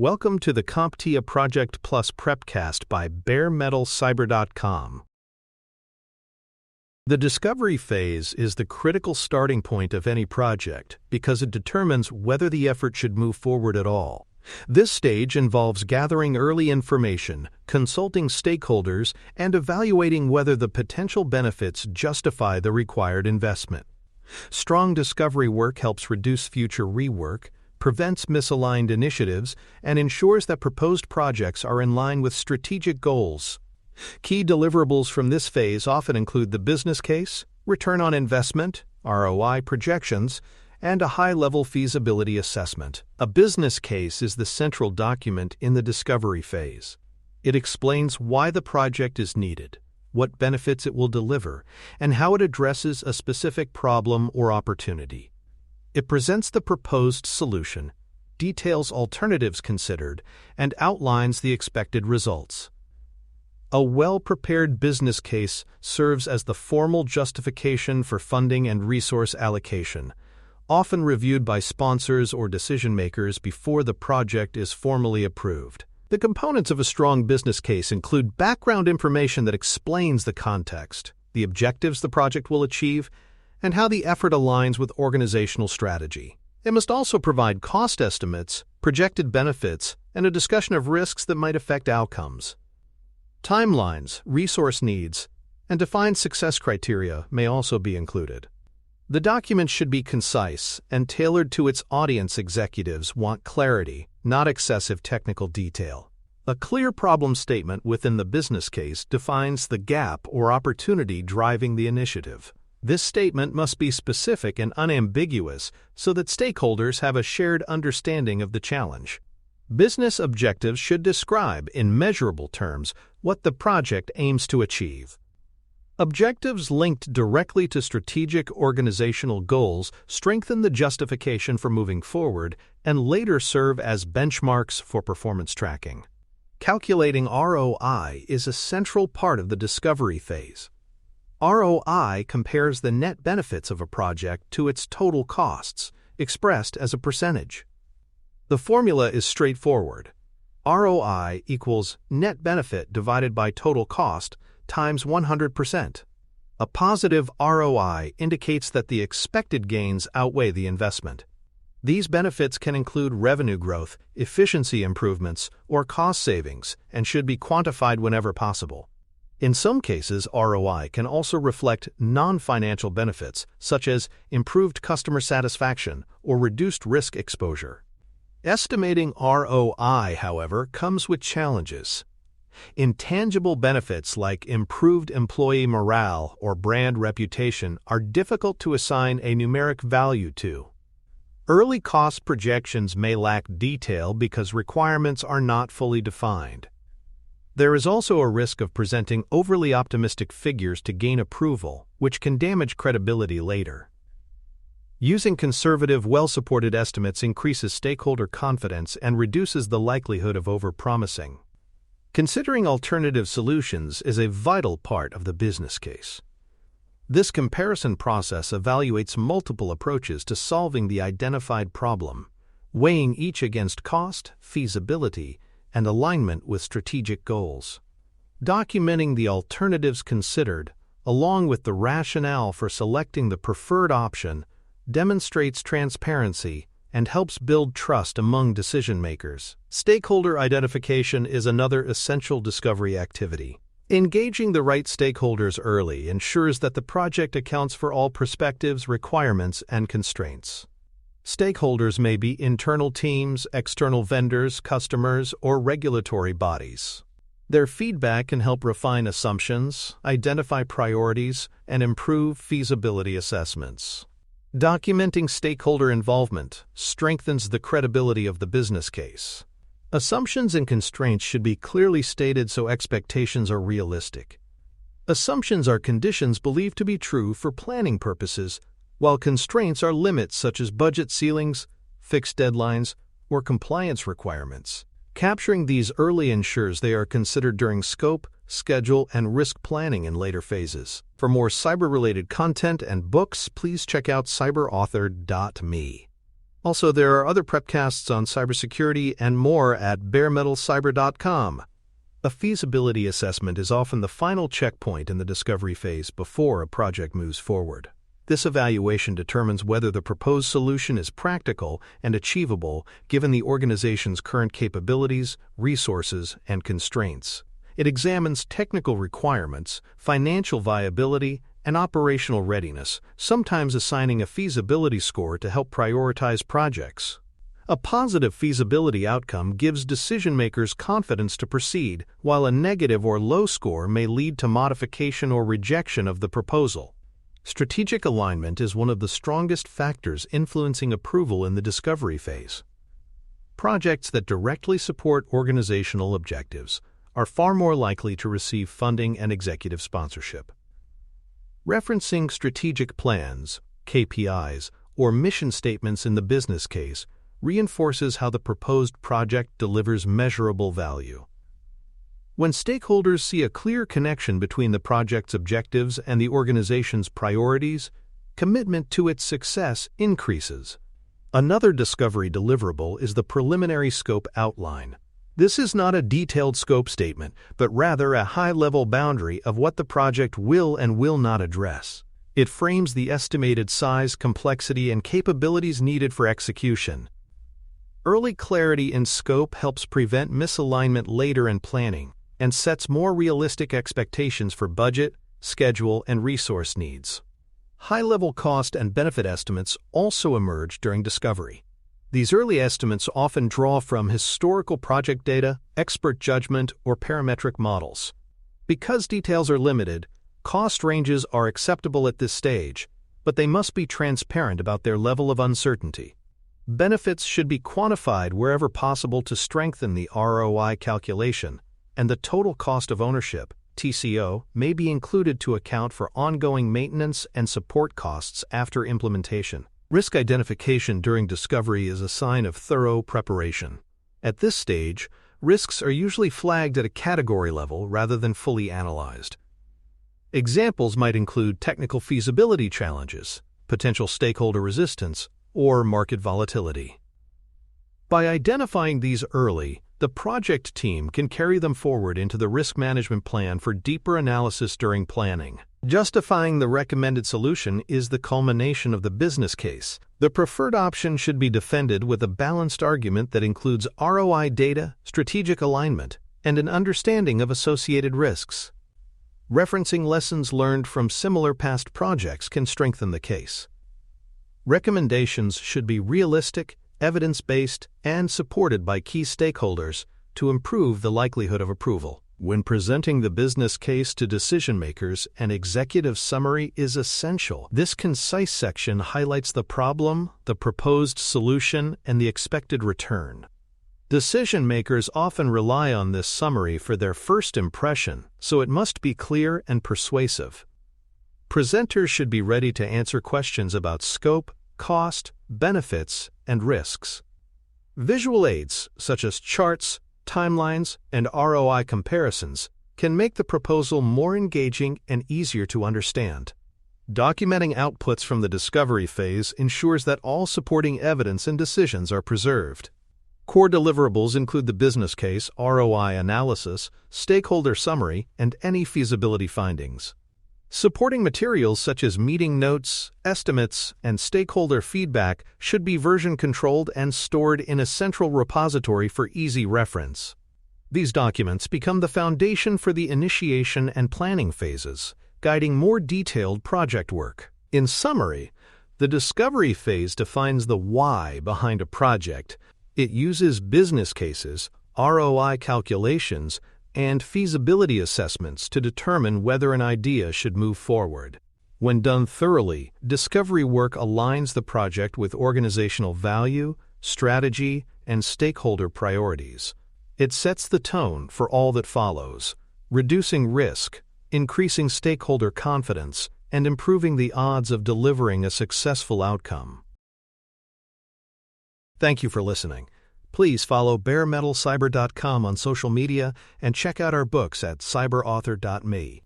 Welcome to the CompTIA Project Plus Prepcast by baremetalcyber.com. The discovery phase is the critical starting point of any project because it determines whether the effort should move forward at all. This stage involves gathering early information, consulting stakeholders, and evaluating whether the potential benefits justify the required investment. Strong discovery work helps reduce future rework, prevents misaligned initiatives, and ensures that proposed projects are in line with strategic goals. Key deliverables from this phase often include the business case, return on investment, ROI projections, and a high-level feasibility assessment. A business case is the central document in the discovery phase. It explains why the project is needed, what benefits it will deliver, and how it addresses a specific problem or opportunity. It presents the proposed solution, details alternatives considered, and outlines the expected results. A well-prepared business case serves as the formal justification for funding and resource allocation, often reviewed by sponsors or decision-makers before the project is formally approved. The components of a strong business case include background information that explains the context, the objectives the project will achieve, and how the effort aligns with organizational strategy. It must also provide cost estimates, projected benefits, and a discussion of risks that might affect outcomes. Timelines, resource needs, and defined success criteria may also be included. The document should be concise and tailored to its audience. Executives want clarity, not excessive technical detail. A clear problem statement within the business case defines the gap or opportunity driving the initiative. This statement must be specific and unambiguous so that stakeholders have a shared understanding of the challenge. Business objectives should describe, in measurable terms, what the project aims to achieve. Objectives linked directly to strategic organizational goals strengthen the justification for moving forward and later serve as benchmarks for performance tracking. Calculating ROI is a central part of the discovery phase. ROI compares the net benefits of a project to its total costs, expressed as a percentage. The formula is straightforward. ROI equals net benefit divided by total cost times 100%. A positive ROI indicates that the expected gains outweigh the investment. These benefits can include revenue growth, efficiency improvements, or cost savings, and should be quantified whenever possible. In some cases, ROI can also reflect non-financial benefits, such as improved customer satisfaction or reduced risk exposure. Estimating ROI, however, comes with challenges. Intangible benefits like improved employee morale or brand reputation are difficult to assign a numeric value to. Early cost projections may lack detail because requirements are not fully defined. There is also a risk of presenting overly optimistic figures to gain approval, which can damage credibility later. Using conservative, well-supported estimates increases stakeholder confidence and reduces the likelihood of overpromising. Considering alternative solutions is a vital part of the business case. This comparison process evaluates multiple approaches to solving the identified problem, weighing each against cost, feasibility, and alignment with strategic goals. Documenting the alternatives considered, along with the rationale for selecting the preferred option, demonstrates transparency and helps build trust among decision-makers. Stakeholder identification is another essential discovery activity. Engaging the right stakeholders early ensures that the project accounts for all perspectives, requirements, and constraints. Stakeholders may be internal teams, external vendors, customers, or regulatory bodies. Their feedback can help refine assumptions, identify priorities, and improve feasibility assessments. Documenting stakeholder involvement strengthens the credibility of the business case. Assumptions and constraints should be clearly stated so expectations are realistic. Assumptions are conditions believed to be true for planning purposes, while constraints are limits such as budget ceilings, fixed deadlines, or compliance requirements. Capturing these early ensures they are considered during scope, schedule, and risk planning in later phases. For more cyber-related content and books, please check out cyberauthor.me. Also, there are other prepcasts on cybersecurity and more at baremetalcyber.com. A feasibility assessment is often the final checkpoint in the discovery phase before a project moves forward. This evaluation determines whether the proposed solution is practical and achievable given the organization's current capabilities, resources, and constraints. It examines technical requirements, financial viability, and operational readiness, sometimes assigning a feasibility score to help prioritize projects. A positive feasibility outcome gives decision-makers confidence to proceed, while a negative or low score may lead to modification or rejection of the proposal. Strategic alignment is one of the strongest factors influencing approval in the discovery phase. Projects that directly support organizational objectives are far more likely to receive funding and executive sponsorship. Referencing strategic plans, KPIs, or mission statements in the business case reinforces how the proposed project delivers measurable value. When stakeholders see a clear connection between the project's objectives and the organization's priorities, commitment to its success increases. Another discovery deliverable is the preliminary scope outline. This is not a detailed scope statement, but rather a high-level boundary of what the project will and will not address. It frames the estimated size, complexity, and capabilities needed for execution. Early clarity in scope helps prevent misalignment later in planning and sets more realistic expectations for budget, schedule, and resource needs. High-level cost and benefit estimates also emerge during discovery. These early estimates often draw from historical project data, expert judgment, or parametric models. Because details are limited, cost ranges are acceptable at this stage, but they must be transparent about their level of uncertainty. Benefits should be quantified wherever possible to strengthen the ROI calculation, and the total cost of ownership, TCO, may be included to account for ongoing maintenance and support costs after implementation. Risk identification during discovery is a sign of thorough preparation. At this stage, risks are usually flagged at a category level rather than fully analyzed. Examples might include technical feasibility challenges, potential stakeholder resistance, or market volatility. By identifying these early, the project team can carry them forward into the risk management plan for deeper analysis during planning. Justifying the recommended solution is the culmination of the business case. The preferred option should be defended with a balanced argument that includes ROI data, strategic alignment, and an understanding of associated risks. Referencing lessons learned from similar past projects can strengthen the case. Recommendations should be realistic, evidence-based, and supported by key stakeholders to improve the likelihood of approval. When presenting the business case to decision-makers, an executive summary is essential. This concise section highlights the problem, the proposed solution, and the expected return. Decision-makers often rely on this summary for their first impression, so it must be clear and persuasive. Presenters should be ready to answer questions about scope, cost, benefits, and risks. Visual aids, such as charts, timelines, and ROI comparisons, can make the proposal more engaging and easier to understand. Documenting outputs from the discovery phase ensures that all supporting evidence and decisions are preserved. Core deliverables include the business case, ROI analysis, stakeholder summary, and any feasibility findings. Supporting materials such as meeting notes, estimates, and stakeholder feedback should be version-controlled and stored in a central repository for easy reference. These documents become the foundation for the initiation and planning phases, guiding more detailed project work. In summary, the discovery phase defines the why behind a project. It uses business cases, ROI calculations, and feasibility assessments to determine whether an idea should move forward. When done thoroughly, discovery work aligns the project with organizational value, strategy, and stakeholder priorities. It sets the tone for all that follows, reducing risk, increasing stakeholder confidence, and improving the odds of delivering a successful outcome. Thank you for listening. Please follow baremetalcyber.com on social media and check out our books at cyberauthor.me.